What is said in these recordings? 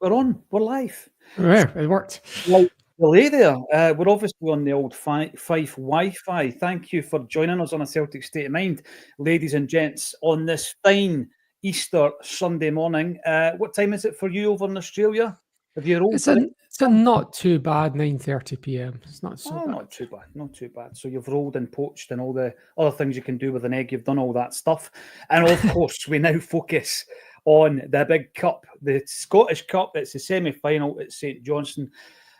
We're on. We're live. Yeah, it worked. Like delay there. We're obviously on the old Fife Wi-Fi. Thank you for joining us on a Celtic State of Mind, ladies and gents, on this fine Easter Sunday morning. What time is it for you over in Australia? Have you rolled? It's a not too bad 9:30 p.m. It's not so Oh, bad. not too bad, not too bad. So you've rolled and poached and all the other things you can do with an egg. You've done all that stuff. And of course, we now focus on the big cup, the Scottish Cup. It's the semi-final at St Johnstone.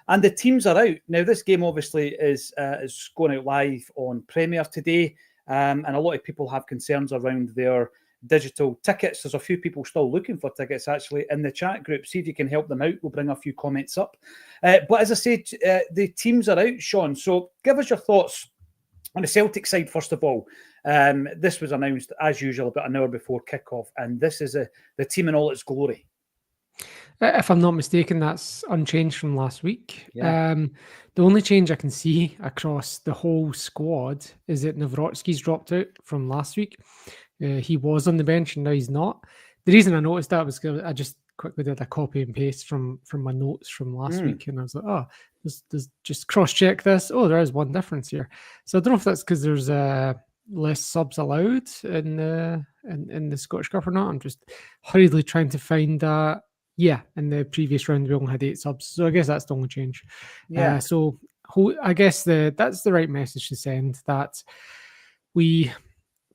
And the teams are out. Now, this game obviously is going out live on Premier today. And a lot of people have concerns around their digital tickets. There's a few people still looking for tickets actually in the chat group. See if you can help them out. We'll bring a few comments up. But as I said, the teams are out, Sean. So give us your thoughts on the Celtic side, first of all. This was announced, as usual, about an hour before kickoff. And this is the team in all its glory. If I'm not mistaken, that's unchanged from last week. Yeah. The only change I can see across the whole squad is that Nawrocki's dropped out from last week. He was on the bench and now he's not. The reason I noticed that was because I just quickly did a copy and paste from my notes from last week, and I was like, oh, there's just cross-check this. Oh, there is one difference here. So I don't know if that's because there's less subs allowed in the Scottish Cup or not. I'm just hurriedly trying to find that. Yeah, in the previous round we only had 8 subs, so I guess that's the only change. Yeah. So I guess that's the right message to send, that we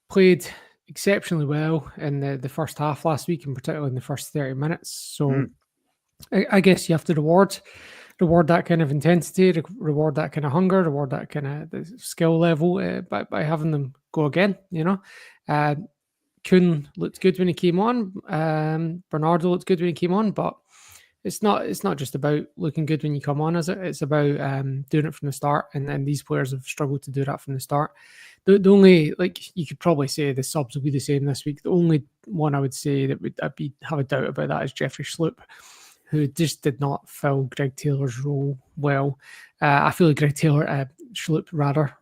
played exceptionally well in the first half last week, and particularly in the first 30 minutes. So I guess you have to reward that kind of intensity, reward that kind of hunger, reward that kind of the skill level by having them go again. Kuhn looked good when he came on. Bernardo looked good when he came on, but it's not just about looking good when you come on, is it? It's about doing it from the start, and these players have struggled to do that from the start. The only, like, you could probably say the subs will be the same this week. The only one I would say that I'd have a doubt about that is Jeffrey Schlupp, who just did not fill Greg Taylor's role well. I feel like Schlupp rather,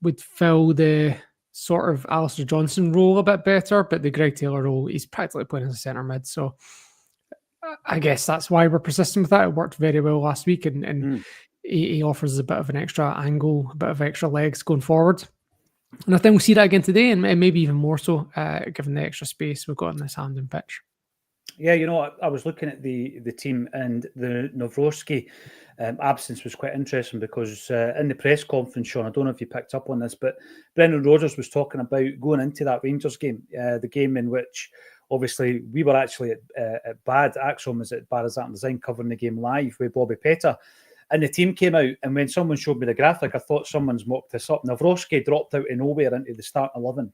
would fill the sort of Alistair Johnson role a bit better, but the Greg Taylor role, he's practically playing as a centre mid. So I guess that's why we're persistent with that. It worked very well last week, and he offers a bit of an extra angle, a bit of extra legs going forward. And I think we'll see that again today, and maybe even more so, given the extra space we've got on this Hampden pitch. Yeah, I was looking at the team, and the Nawrocki absence was quite interesting because in the press conference, Sean, I don't know if you picked up on this, but Brendan Rodgers was talking about going into that Rangers game, the game in which obviously we were actually at Bad. Acsom was at Bad as Art and Design covering the game live with Bobby Petta. And the team came out, and when someone showed me the graphic, I thought someone's mocked this up. Nawrocki dropped out of nowhere into the starting 11.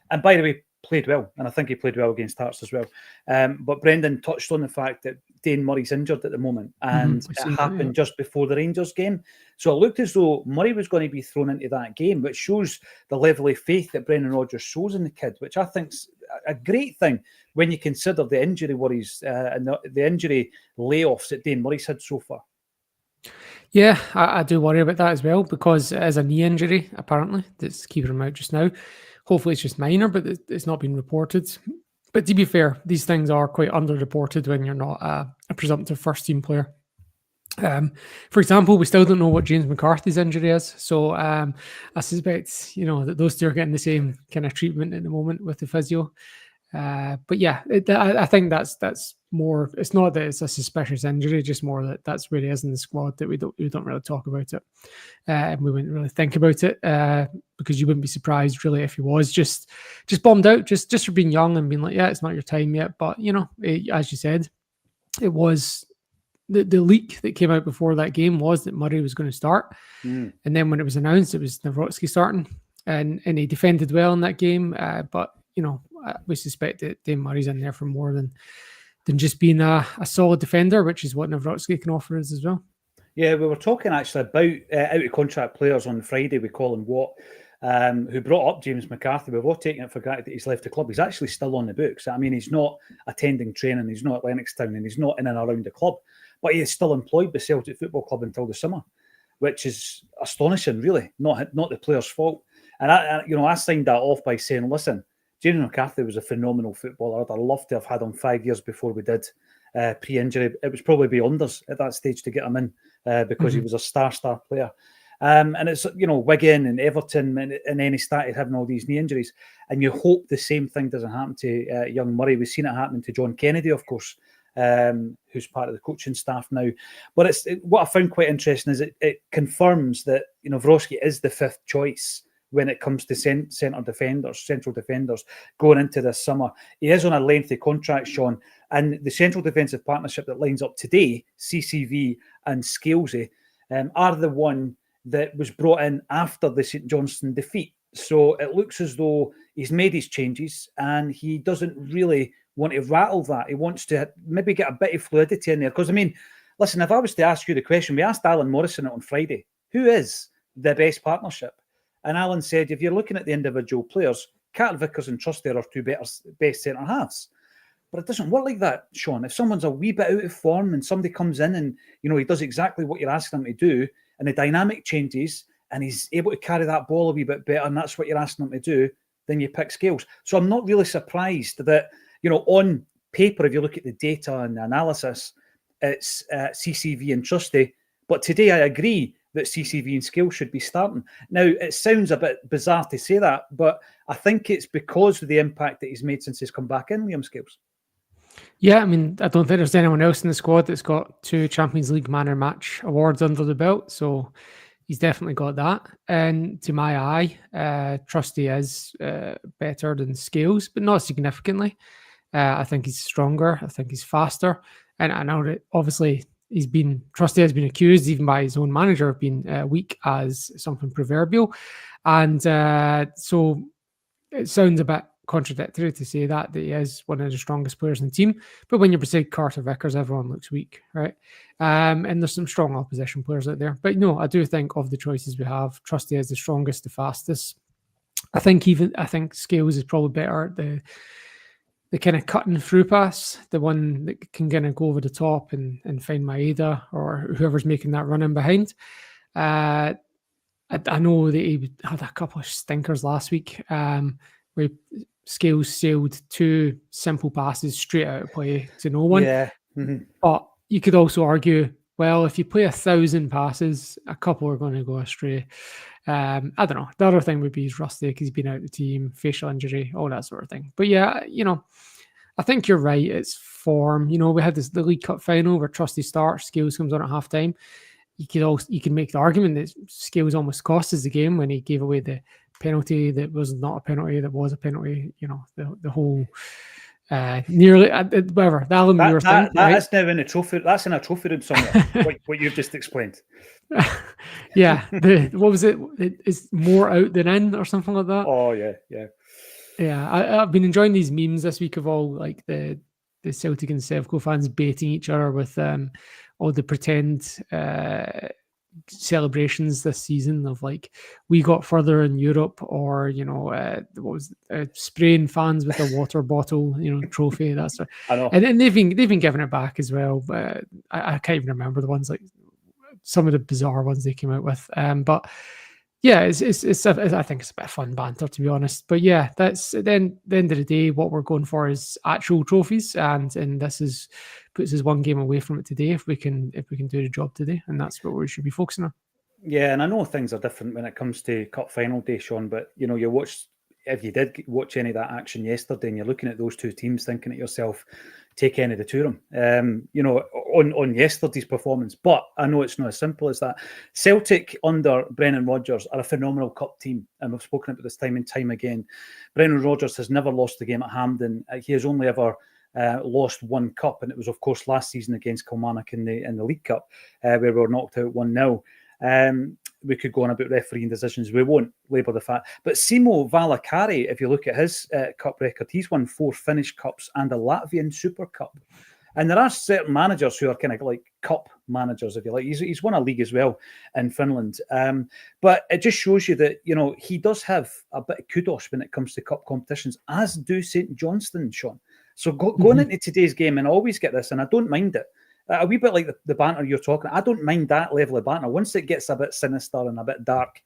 And by the way, played well, and I think he played well against Hearts as well. But Brendan touched on the fact that Dane Murray's injured at the moment, and it happened just before the Rangers game. So it looked as though Murray was going to be thrown into that game, which shows the level of faith that Brendan Rodgers shows in the kid, which I think's a great thing when you consider the injury worries and the injury layoffs that Dane Murray's had so far. Yeah, I do worry about that as well, because it is a knee injury, apparently, that's keeping him out just now. Hopefully it's just minor, but it's not been reported. But to be fair, these things are quite underreported when you're not a presumptive first-team player. For example, we still don't know what James McCarthy's injury is. So I suspect, that those two are getting the same kind of treatment at the moment with the physio. But yeah, I think that's more. It's not that it's a suspicious injury, just more that that's where he is in the squad, that we don't really talk about it, and we wouldn't really think about it because you wouldn't be surprised really if he was just bombed out just for being young and being like, yeah, it's not your time yet. But as you said, it was the leak that came out before that game was that Murray was going to start, and then when it was announced, it was Nawrocki starting, and he defended well in that game, but we suspect that Dane Murray's in there for more than just being a solid defender, which is what Nawrocki can offer us as well. Yeah, we were talking actually about out-of-contract players on Friday with Colin Watt, who brought up James McCarthy. We've all taken it for granted that he's left the club. He's actually still on the books. I mean, he's not attending training, he's not at Lennoxtown, and he's not in and around the club, but he is still employed by Celtic Football Club until the summer, which is astonishing, really, not the player's fault. And I signed that off by saying, listen, James McCarthy was a phenomenal footballer. I'd love to have had him 5 years before we did. pre-injury, it was probably beyond us at that stage to get him in because he was a star player. And it's, Wigan and Everton, and then he started having all these knee injuries. And you hope the same thing doesn't happen to young Murray. We've seen it happening to John Kennedy, of course, who's part of the coaching staff now. But what I found quite interesting is it confirms that Nawrocki is the fifth choice when it comes to central defenders going into this summer. He is on a lengthy contract, Sean, and the central defensive partnership that lines up today, CCV and Scalesy, are the one that was brought in after the St Johnstone defeat. So it looks as though he's made his changes and he doesn't really want to rattle that. He wants to maybe get a bit of fluidity in there. Because, listen, if I was to ask you the question, we asked Alan Morrison on Friday, who is the best partnership? And Alan said, if you're looking at the individual players, Carter Vickers and Trusty are two best centre-halves. But it doesn't work like that, Sean. If someone's a wee bit out of form and somebody comes in and, he does exactly what you're asking him to do, and the dynamic changes and he's able to carry that ball a wee bit better, and that's what you're asking him to do, then you pick Scales. So I'm not really surprised that, on paper, if you look at the data and the analysis, it's CCV and Trusty. But today I agree that CCV and Scales should be starting. Now, it sounds a bit bizarre to say that, but I think it's because of the impact that he's made since he's come back in, Liam Scales. Yeah, I don't think there's anyone else in the squad that's got 2 Champions League Man of Match awards under the belt, so he's definitely got that. And to my eye, Trusty is better than Scales, but not significantly. I think he's stronger. I think he's faster. And I know that obviously Trusty has been accused, even by his own manager, of being weak as something proverbial. And so it sounds a bit contradictory to say that he is one of the strongest players in the team. But when you're beside Carter Vickers, everyone looks weak, right? And there's some strong opposition players out there. But no, I do think of the choices we have, Trusty is the strongest, the fastest. I think Scales is probably better at the kind of cutting through pass, the one that can kind of go over the top and find Maeda or whoever's making that run in behind. I know that he had a couple of stinkers last week where Scales sailed 2 simple passes straight out of play to no one. Yeah. Mm-hmm. But you could also argue, well, if you play 1,000 passes, a couple are going to go astray. I don't know. The other thing would be he's rusty because he's been out of the team, facial injury, all that sort of thing. But yeah, I think you're right. It's form. We had the League Cup final where Trusty starts, Scales comes on at half time. You can make the argument that Scales almost cost us the game when he gave away the penalty that was not a penalty, that was a penalty. The whole nearly whatever the Alan Muir thing. That's now in a trophy. That's in a trophy room somewhere. what you've just explained. Yeah. What was it? It's more out than in, or something like that. Oh yeah. Yeah, I've been enjoying these memes this week of all like the Celtic and Sevco fans baiting each other with all the pretend celebrations this season of like we got further in Europe, or spraying fans with a water bottle trophy. That's I know. And they've been giving it back as well, but I can't even remember the ones, like some of the bizarre ones they came out with, but yeah, I think it's a bit of fun banter, to be honest. But yeah, that's then the end of the day, what we're going for is actual trophies, and this puts us one game away from it today if we can do the job today, and that's what we should be focusing on. Yeah, and I know things are different when it comes to cup final day, Sean. But if you did watch any of that action yesterday, and you're looking at those two teams, thinking to yourself, take any of the two of them, on yesterday's performance. But I know it's not as simple as that. Celtic under Brendan Rodgers are a phenomenal cup team, and we've spoken about this time and time again. Brendan Rodgers has never lost a game at Hampden. He has only ever lost one cup, and it was, of course, last season against Kilmarnock in the League Cup, where we were knocked out 1-0. We could go on about refereeing decisions. We won't labour the fact. But Simo Valakari, if you look at his cup record, he's won 4 Finnish Cups and a Latvian Super Cup. And there are certain managers who are kind of like cup managers, if you like. He's won a league as well in Finland. But it just shows you that, he does have a bit of kudos when it comes to cup competitions, as do St Johnstone, Sean. So going into today's game, and I always get this, and I don't mind it, a wee bit like the banter you're talking. I don't mind that level of banter. Once it gets a bit sinister and a bit dark,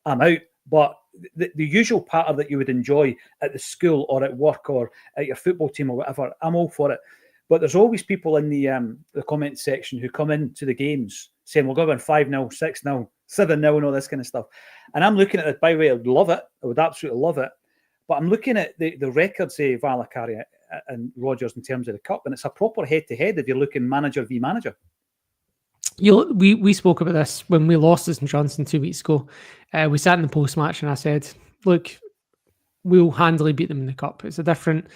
I'm out. But the usual patter that you would enjoy at the school or at work or at your football team or whatever, I'm all for it. But there's always people in the comment section who come into the games saying, we're going to win 5-0, 6-0, 7-0 and all this kind of stuff. And I'm looking at it, by the way, I would love it. I would absolutely love it. But I'm looking at the records of Valakari and Rodgers in terms of the cup, and it's a proper head-to-head if you're looking manager v manager. We spoke about this when we lost to St Johnstone 2 weeks ago. We sat in the post-match and I said, look, we'll handily beat them in the cup. It's a different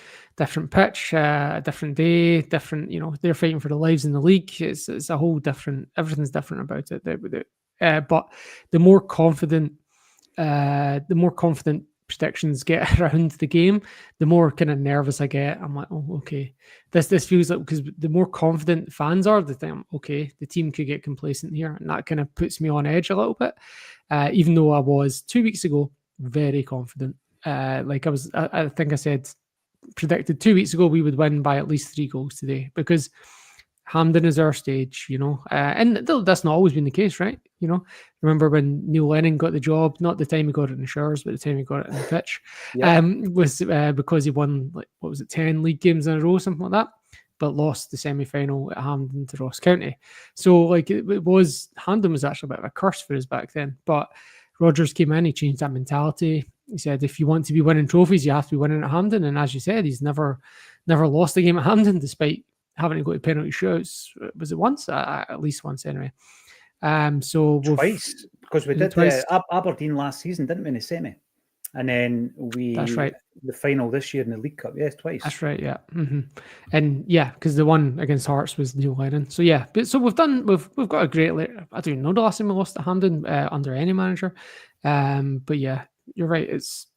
pitch, a different day, different, they're fighting for their lives in the league. It's a whole different, everything's different about it. But the more confident predictions get around the game, the more kind of nervous I get. I'm like, oh, okay. This feels like, because the more confident fans are, they think, okay, the team could get complacent here. And that kind of puts me on edge a little bit. Even though I was 2 weeks ago very confident. I think I said, predicted 2 weeks ago we would win by at least 3 goals today, because Hampden is our stage, and that's not always been the case, right? Remember when Neil Lennon got the job, not the time he got it in the showers, but the time he got it in the pitch, was because he won, 10 league games in a row, something like that, but lost the semi-final at Hampden to Ross County. So Hampden was actually a bit of a curse for us back then, but Rodgers came in, he changed that mentality. He said, if you want to be winning trophies, you have to be winning at Hampden. And as you said, he's never lost a game at Hampden, despite having to go to penalty shootouts. Was it once? At least once, anyway. So twice, because we did Aberdeen last season, didn't we, in the semi? And then that's right, the final this year in the League Cup. Yes, twice. That's right, yeah. Mm-hmm. And yeah, because the one against Hearts was Neil Lennon. So yeah, so we've got a great. I don't know the last time we lost to Hampden under any manager. But yeah, you're right. It's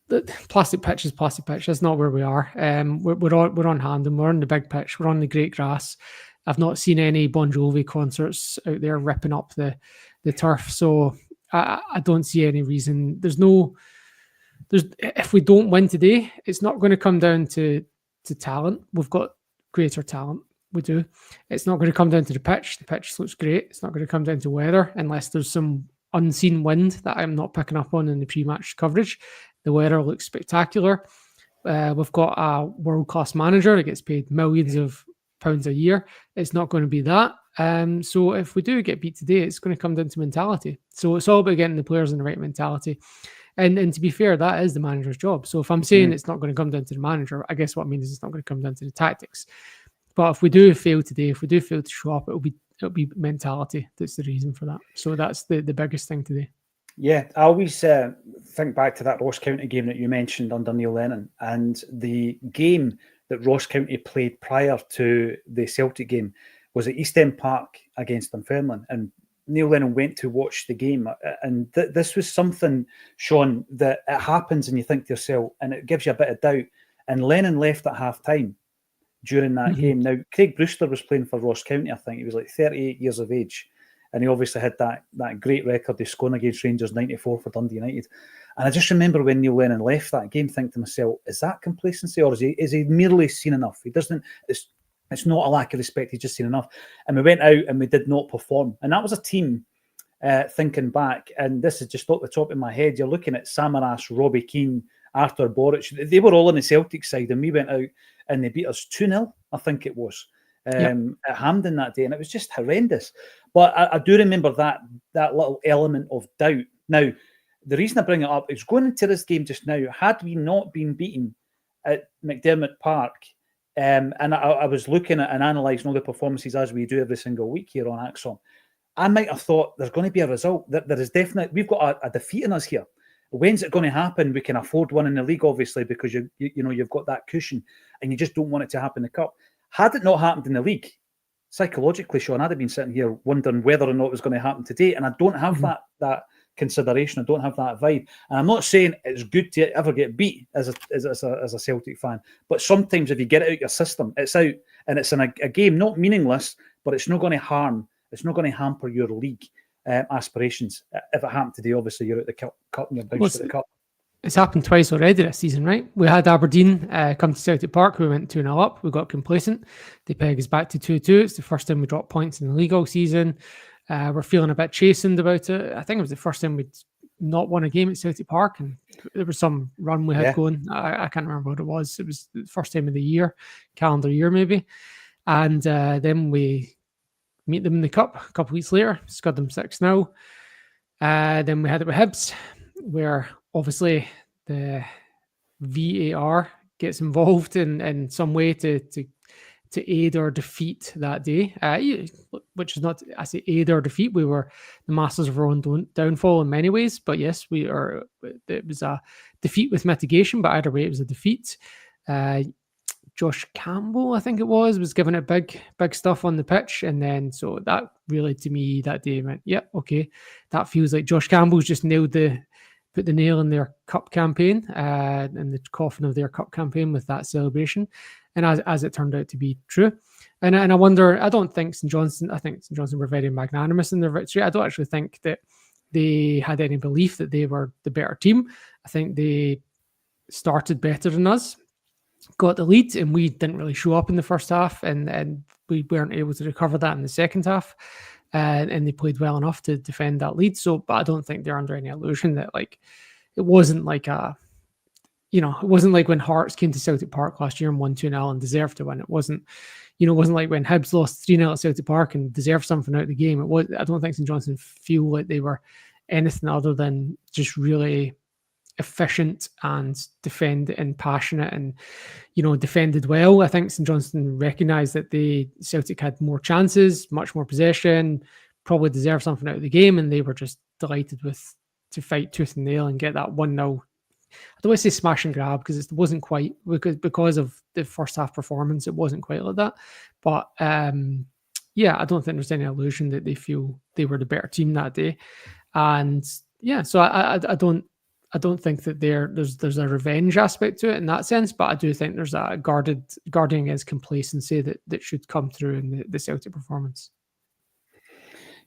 the plastic pitch is plastic pitch. That's not where we are. We're on Hampden. We're on the big pitch. We're on the great grass. I've not seen any Bon Jovi concerts out there ripping up the turf. So I don't see any reason. If we don't win today, it's not going to come down to talent. We've got greater talent. We do. It's not going to come down to the pitch. The pitch looks great. It's not going to come down to weather unless there's some unseen wind that I'm not picking up on in the pre-match coverage. The weather looks spectacular. We've got a world-class manager that gets paid millions of pounds a year. It's not going to be that. So if we do get beat today, it's going to come down to mentality. So it's all about getting the players in the right mentality. And to be fair, that is the manager's job. So if I'm saying it's not going to come down to the manager, I guess what it means is it's not going to come down to the tactics. But if we do fail today, if we do fail to show up, it'll be mentality that's the reason for that. So that's the biggest thing today. Yeah, I always think back to that Ross County game that you mentioned under Neil Lennon, and the game that Ross County played prior to the Celtic game was at East End Park against Dunfermline, and Neil Lennon went to watch the game, and this was something, Sean, that it happens and you think to yourself, and it gives you a bit of doubt, and Lennon left at half-time during that game. Now, Craig Brewster was playing for Ross County, I think. He was like 38 years of age, and he obviously had that great record of scoring against Rangers 94 for Dundee United. And I just remember when Neil Lennon left that game, thinking to myself, is that complacency, or is he merely seen enough? He doesn't. It's not a lack of respect. He's just seen enough. And we went out and we did not perform. And that was a team, thinking back, and this is just off the top of my head, you're looking at Samaras, Robbie Keane, Arthur Boric. They were all on the Celtic side, and we went out and they beat us 2-0, I think it was, at Hampden that day. And it was just horrendous. But I do remember that little element of doubt. Now, the reason I bring it up is going into this game just now, had we not been beaten at McDermott Park, and I was looking at and analysing all the performances as we do every single week here on Acsom, I might have thought there's going to be a result. There is definitely, we've got a defeat in us here. When's it going to happen? We can afford one in the league, obviously, because you've got that cushion, and you just don't want it to happen in the cup. Had it not happened in the league, psychologically, Sean, I'd have been sitting here wondering whether or not it was going to happen today, and I don't have that consideration. I don't have that vibe, and I'm not saying it's good to ever get beat as a Celtic fan, but sometimes if you get it out your system, it's out, and it's in a game not meaningless, but it's not going to harm. It's not going to hamper your league aspirations. If it happened today, obviously you're at the cup and you're big for the cup. It's happened twice already this season, right? We had Aberdeen come to Celtic Park. We went 2-0 up. We got complacent. They peg us back to 2-2. It's the first time we dropped points in the league all season. We're feeling a bit chastened about it. I think it was the first time we'd not won a game at Celtic Park, and there was some run we had going. I can't remember what it was. It was the first time of the year, calendar year maybe, and then we meet them in the cup a couple of weeks later, scud them 6-0. Then we had it with Hibs, where obviously the VAR gets involved in some way to aid or defeat that day, which is not, I say aid or defeat. We were the masters of our own downfall in many ways, but yes, it was a defeat with mitigation, but either way, it was a defeat. Josh Campbell, I think it was given it big stuff on the pitch. And then, so that really, to me, that day went, yeah, okay, that feels like Josh Campbell's just put the nail in their cup campaign, and the coffin of their cup campaign with that celebration. And as it turned out to be true. And I wonder, I think St Johnstone were very magnanimous in their victory. I don't actually think that they had any belief that they were the better team. I think they started better than us, got the lead, and we didn't really show up in the first half, and we weren't able to recover that in the second half. And they played well enough to defend that lead. So, but I don't think they're under any illusion that it wasn't like when Hearts came to Celtic Park last year and won 2-0 and deserved to win. It wasn't like when Hibs lost 3-0 at Celtic Park and deserved something out of the game. I don't think St Johnstone feel like they were anything other than just really efficient and passionate and defended well. I think St Johnstone recognised that Celtic had more chances, much more possession, probably deserved something out of the game, and they were just delighted to fight tooth and nail and get that 1-0. I don't want to say smash and grab because it wasn't quite, because of the first half performance, it wasn't quite like that. But I don't think there's any illusion that they feel they were the better team that day. And so I don't think that there's a revenge aspect to it in that sense, but I do think there's a guarding against complacency that should come through in the Celtic performance.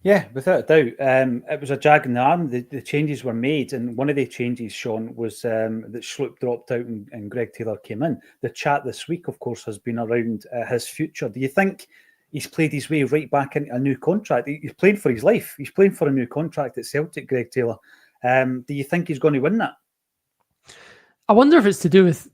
Yeah, without a doubt. It was a jag in the arm. The changes were made, and one of the changes, Sean, was that Sloop dropped out and Greg Taylor came in. The chat this week, of course, has been around his future. Do you think he's played his way right back into a new contract? He's playing for his life. He's playing for a new contract at Celtic, Greg Taylor. Do you think he's going to win that? I wonder if it's to do with,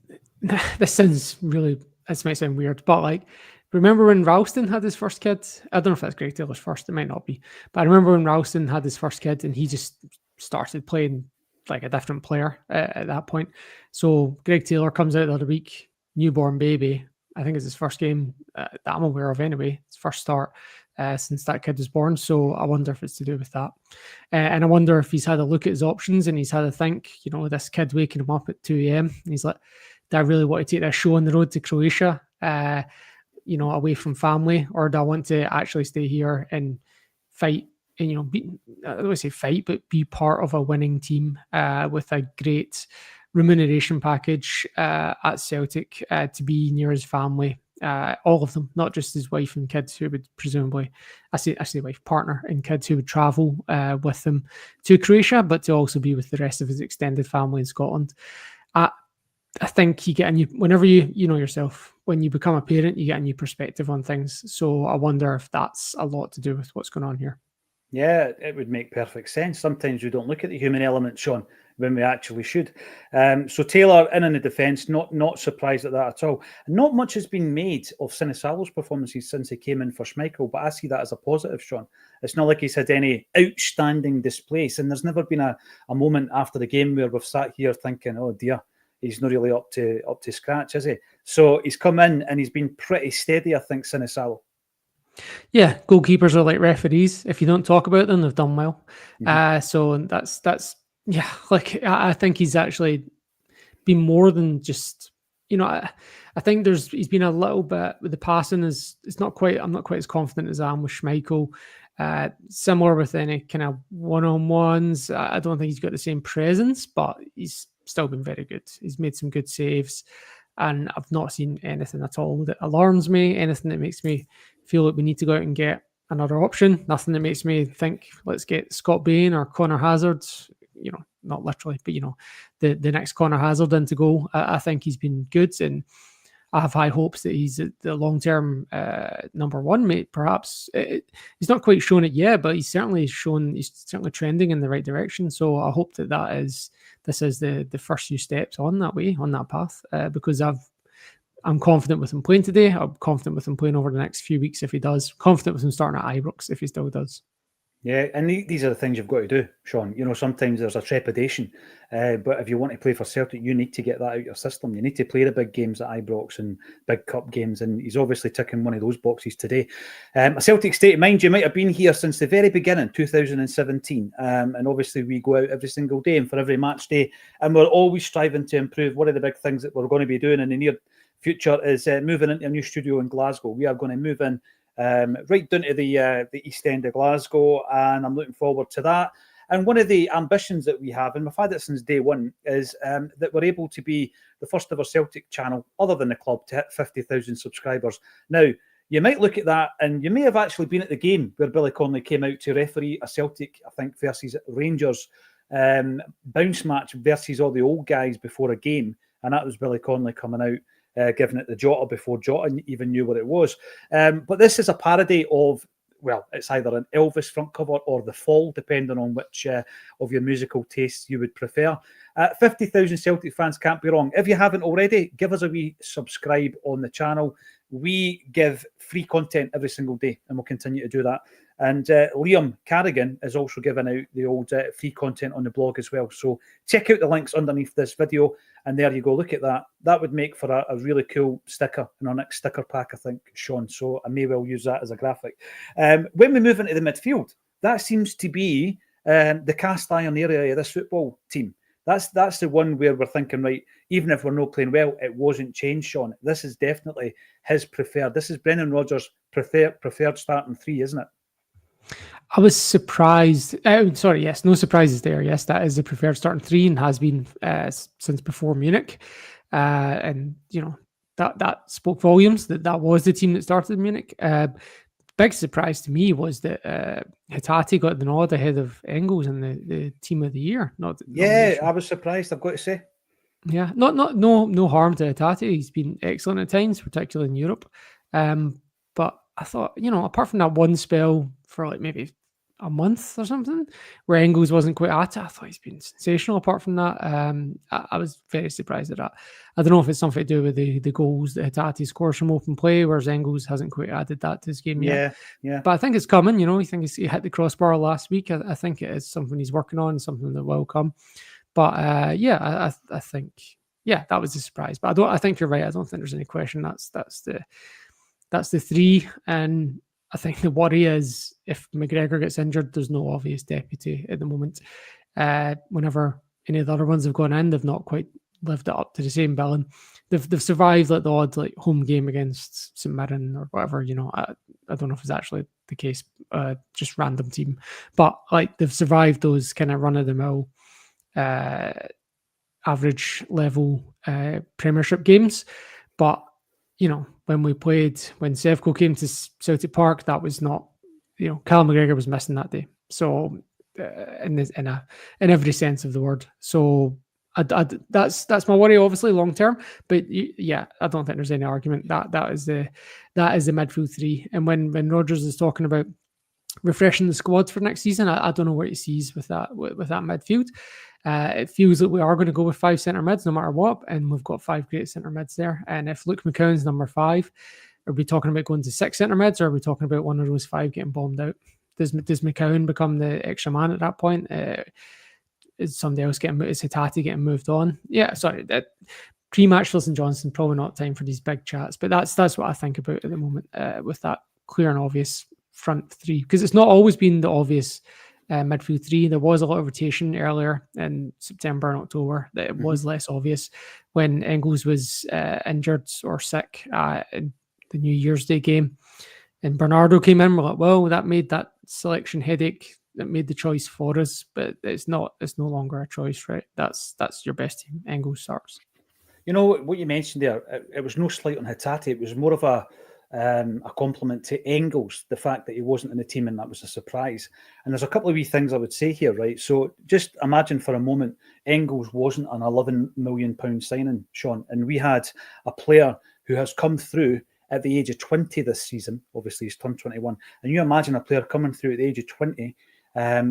this sounds really, this might sound weird, but remember when Ralston had his first kid? I don't know if that's Greg Taylor's first, it might not be. But I remember when Ralston had his first kid and he just started playing like a different player at that point. So Greg Taylor comes out the other week, newborn baby. I think it's his first game that I'm aware of anyway. His first start since that kid was born. So I wonder if it's to do with that. And I wonder if he's had a look at his options and he's had a think, this kid waking him up at 2 a.m. and he's like, do I really want to take this show on the road to Croatia? Away from family, or do I want to actually stay here and fight and, I don't want to say fight, but be part of a winning team with a great remuneration package at Celtic to be near his family, all of them, not just his wife and kids who would presumably, I say wife, partner and kids who would travel with him to Croatia, but to also be with the rest of his extended family in Scotland. I think you get whenever you know yourself, when you become a parent, you get a new perspective on things. So I wonder if that's a lot to do with what's going on here. Yeah, it would make perfect sense. Sometimes we don't look at the human element, Sean, when we actually should. So Taylor in the defence, not surprised at that at all. Not much has been made of Sinisalo's performances since he came in for Schmeichel, but I see that as a positive, Sean. It's not like he's had any outstanding displays, and there's never been a moment after the game where we've sat here thinking, oh dear, he's not really up to scratch, is he? So he's come in and he's been pretty steady, I think, Sinisalo. Yeah, goalkeepers are like referees. If you don't talk about them, they've done well. Mm-hmm. So that's yeah. I think he's actually been more than just. I think he's been a little bit with the passing. It's not quite. I'm not quite as confident as I am with Schmeichel. Similar with any kind of one-on-ones. I don't think he's got the same presence, but he's still been very good. He's made some good saves, and I've not seen anything at all that alarms me. Anything that makes me feel like we need to go out and get another option. Nothing that makes me think, let's get Scott Bain or Connor Hazard, not literally, but the next Connor Hazard in to go. I think he's been good, and I have high hopes that he's the long-term number one, mate. Perhaps he's not quite shown it yet, but he's certainly trending in the right direction. So I hope this is the first few steps on that path, because I'm confident with him playing today. I'm confident with him playing over the next few weeks if he does. Confident with him starting at Ibrox if he still does. Yeah, and these are the things you've got to do, Sean. Sometimes there's a trepidation, but if you want to play for Celtic, you need to get that out your system. You need to play the big games at Ibrox and big cup games, and he's obviously ticking one of those boxes today. A Celtic state of mind, you might have been here since the very beginning, 2017, and obviously we go out every single day and for every match day, and we're always striving to improve. One of the big things that we're going to be doing in the near future is moving into a new studio in Glasgow. We are going to move in right down to the East End of Glasgow, and I'm looking forward to that. And one of the ambitions that we have, and we've had it since day one, is that we're able to be the first ever Celtic channel, other than the club, to hit 50,000 subscribers. Now, you might look at that, and you may have actually been at the game where Billy Connolly came out to referee a Celtic, I think, versus Rangers bounce match versus all the old guys before a game, and that was Billy Connolly coming out, giving it the Jota before Jota even knew what it was. But this is a parody of, well, it's either an Elvis front cover or The Fall, depending on which of your musical tastes you would prefer. 50,000 Celtic fans can't be wrong. If you haven't already, give us a wee subscribe on the channel. We give free content every single day, and we'll continue to do that. And Liam Carrigan is also giving out the old free content on the blog as well. So check out the links underneath this video, and there you go. Look at that. That would make for a really cool sticker in our next sticker pack, I think, Sean. So I may well use that as a graphic. When we move into the midfield, that seems to be the cast iron area of this football team. That's the one where we're thinking, right, even if we're not playing well, it wasn't changed, Sean. This is definitely his preferred. This is Brendan Rodgers' preferred starting three, isn't it? I was surprised. Sorry, yes, no surprises there. Yes, that is the preferred starting three and has been since before Munich. And, that spoke volumes that was the team that started in Munich. Big surprise to me was that Hatate got the nod ahead of Engels in the team of the year. I was surprised, I've got to say. Yeah, no harm to Hatate. He's been excellent at times, particularly in Europe. But I thought, apart from that one spell for like maybe a month or something where Engels wasn't quite at it, I thought he's been sensational. Apart from that, I was very surprised at that. I don't know if it's something to do with the goals that Hatate scores from open play, whereas Engels hasn't quite added that to his game yet. Yeah. But I think it's coming. I think he hit the crossbar last week. I think it is something he's working on, something that will come. But I think that was a surprise. But I think you're right. I don't think there's any question. That's the three. And I think the worry is if McGregor gets injured, there's no obvious deputy at the moment. Whenever any of the other ones have gone in, they've not quite lived it up to the same billing. They've survived like the odd home game against St Mirren or whatever. I don't know if it's actually the case, just random team, but they've survived those kind of run of the mill, average level Premiership games. But when Sevco came to Celtic Park, that was not, Callum McGregor was missing that day. So in every sense of the word. So that's my worry, obviously long term. But I don't think there's any argument that is the midfield three. And when Rodgers is talking about refreshing the squad for next season, I don't know what he sees with that midfield. It feels like we are going to go with 5 centre mids no matter what, and we've got 5 great centre mids there. And if Luke McCown's number 5, are we talking about going to 6 centre mids, or are we talking about one of those 5 getting bombed out? Does McCown become the extra man at that point? Is somebody else is Hatate getting moved on? Yeah, sorry. Pre-match for Johnstone, probably not time for these big chats, but that's what I think about at the moment with that clear and obvious front three, because it's not always been the obvious midfield three. There was a lot of rotation earlier in September and October that it was less obvious when Engels was injured or sick in the New Year's Day game, and Bernardo came in. We're like, well, that made that selection headache. That made the choice for us, but it's no longer a choice, right? That's your best team. Engels starts. What you mentioned there, it was no slight on Hatate. It was more of a a compliment to Engels, the fact that he wasn't in the team, and that was a surprise. And there's a couple of wee things I would say here, right? So just imagine for a moment Engels wasn't an £11 million signing, Sean, and we had a player who has come through at the age of 20 this season. Obviously, he's turned 21. And you imagine a player coming through at the age of 20,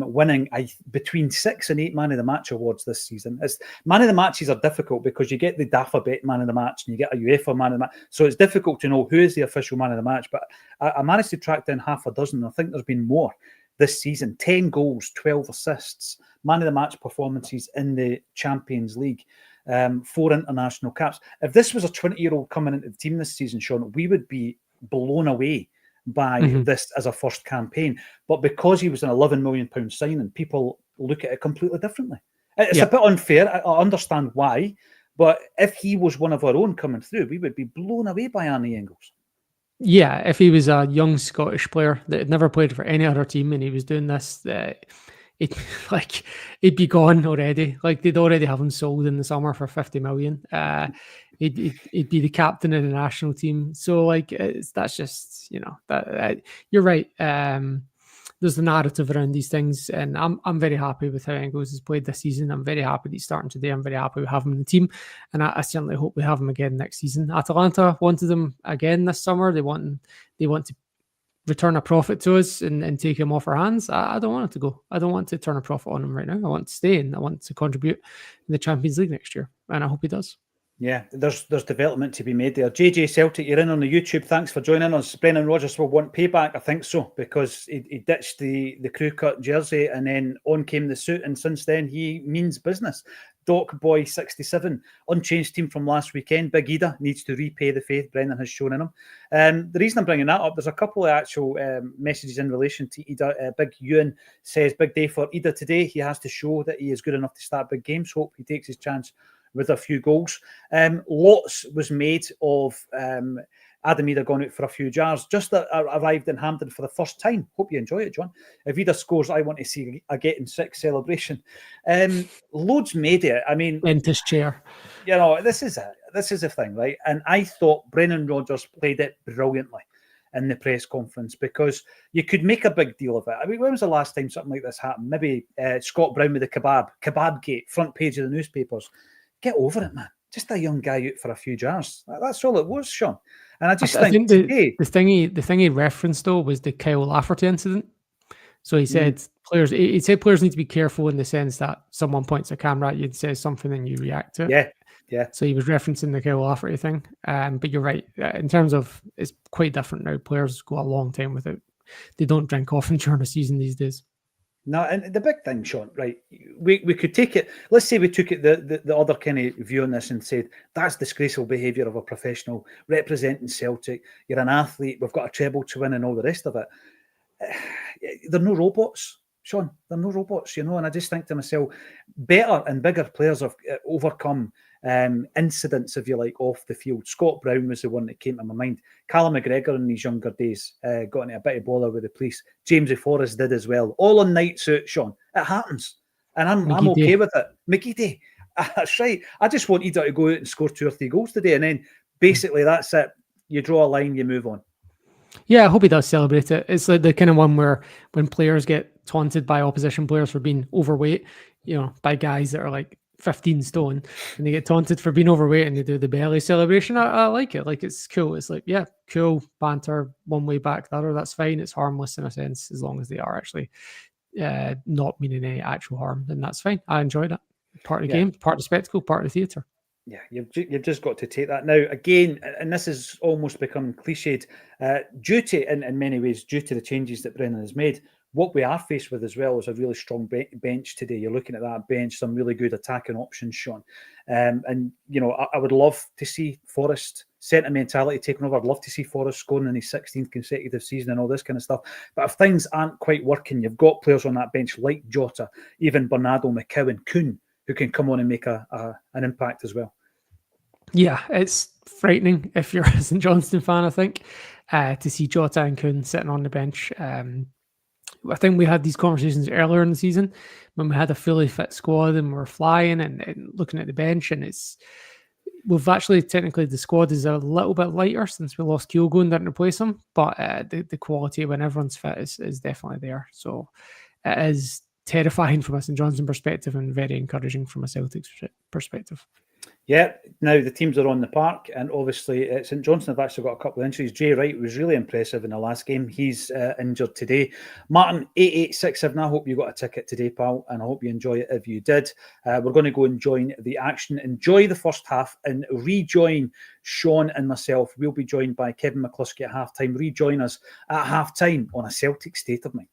winning between 6 and 8 Man of the Match awards this season. Man of the Matches are difficult because you get the DAFA Bet Man of the Match and you get a UEFA Man of the Match. So it's difficult to know who is the official Man of the Match. But I managed to track down half a dozen. I think there's been more this season. 10 goals, 12 assists, Man of the Match performances in the Champions League. 4 international caps. If this was a 20-year-old coming into the team this season, Sean, we would be blown away by this as a first campaign. But because he was an £11 million signing, people look at it completely differently. It's a bit unfair. I understand why. But if he was one of our own coming through, we would be blown away by Arne Engels. Yeah, if he was a young Scottish player that had never played for any other team and he was doing this, he'd be gone already. Like, they'd already have him sold in the summer for 50 million. He'd be the captain of the national team. So that's just, you're right. There's the narrative around these things, and I'm very happy with how Engels has played this season. I'm very happy that he's starting today. I'm very happy we have him in the team, and I certainly hope we have him again next season. Atalanta wanted him again this summer. They want to return a profit to us and take him off our hands. I don't want him to go. I don't want to turn a profit on him right now. I want to stay and I want to contribute in the Champions League next year, and I hope he does. Yeah, there's development to be made there. JJ Celtic, you're in on the YouTube. Thanks for joining us. Brendan Rodgers will want payback, I think so, because he ditched the crew cut jersey and then on came the suit, and since then he means business. Doc Boy 67, unchanged team from last weekend. Big Ida needs to repay the faith Brendan has shown in him. The reason I'm bringing that up, there's a couple of actual messages in relation to Ida. Big Ewan says, big day for Ida today. He has to show that he is good enough to start big games. Hope he takes his chance with a few goals. Lots was made of Adam Ida going out for a few jars. Just arrived in Hampden for the first time. Hope you enjoy it, John. If Ida scores, I want to see a getting 6 celebration. Loads made it. I mean, Lentis chair. This is a thing, right? And I thought Brendan Rodgers played it brilliantly in the press conference, because you could make a big deal of it. I mean, when was the last time something like this happened? Maybe Scott Brown with the kebab gate, front page of the newspapers. Get over it, man. Just a young guy out for a few jars. That's all it was, Sean. And I think today, the thing he referenced though was the Kyle Lafferty incident. So he said players need to be careful in the sense that someone points a camera at you and says something and you react to it. Yeah. So he was referencing the Kyle Lafferty thing. But you're right. In terms of, it's quite different now. Players go a long time without. They don't drink often during the season these days. No, and the big thing, Sean, right, we could take it, let's say we took it the other kind of view on this and said, that's disgraceful behaviour of a professional representing Celtic, you're an athlete, we've got a treble to win and all the rest of it. They're no robots, Sean, they're no robots, and I just think to myself, better and bigger players have overcome incidents, if you like, off the field. Scott Brown was the one that came to my mind. Callum McGregor in his younger days got into a bit of bother with the police. James Forrest did as well. All on nights out, Sean. It happens. And I'm okay with it. McGeady. That's right. I just want Ida to go out and score 2 or 3 goals today. And then basically that's it. You draw a line, you move on. Yeah, I hope he does celebrate it. It's like the kind of one where when players get taunted by opposition players for being overweight, by guys that are like 15 stone, and they get taunted for being overweight and they do the belly celebration. I like it. Like, it's cool. It's like, yeah, cool banter, one way back the other. That's fine. It's harmless in a sense, as long as they are actually not meaning any actual harm, then that's fine. I enjoy that. Part of the game, part of the spectacle, part of the theatre. Yeah, you've just got to take that. Now, again, and this has almost become cliched, due to, in many ways, due to the changes that Brendan has made, what we are faced with as well is a really strong bench today. You're looking at that bench, some really good attacking options, Sean. And, I would love to see Forrest sentimentality taken over. I'd love to see Forrest scoring in his 16th consecutive season and all this kind of stuff. But if things aren't quite working, you've got players on that bench like Jota, even Bernardo, McCowan, Kuhn, who can come on and make an impact as well. Yeah, it's frightening if you're a St Johnstone fan, I think, to see Jota and Kuhn sitting on the bench. I think we had these conversations earlier in the season when we had a fully fit squad and we were flying and looking at the bench, and we've actually technically the squad is a little bit lighter since we lost Kyogo and didn't replace him, but the quality when everyone's fit is definitely there. So it is terrifying from a St Johnstone perspective and very encouraging from a Celtic perspective. Yeah, now the teams are on the park, and obviously St Johnstone have actually got a couple of injuries. Jay Wright was really impressive in the last game. He's injured today. Martin 8867, I hope you got a ticket today, pal, and I hope you enjoy it if you did. We're going to go and join the action, enjoy the first half, and rejoin Sean and myself. We'll be joined by Kevin McCluskey at halftime. Rejoin us at halftime on A Celtic State of Mind.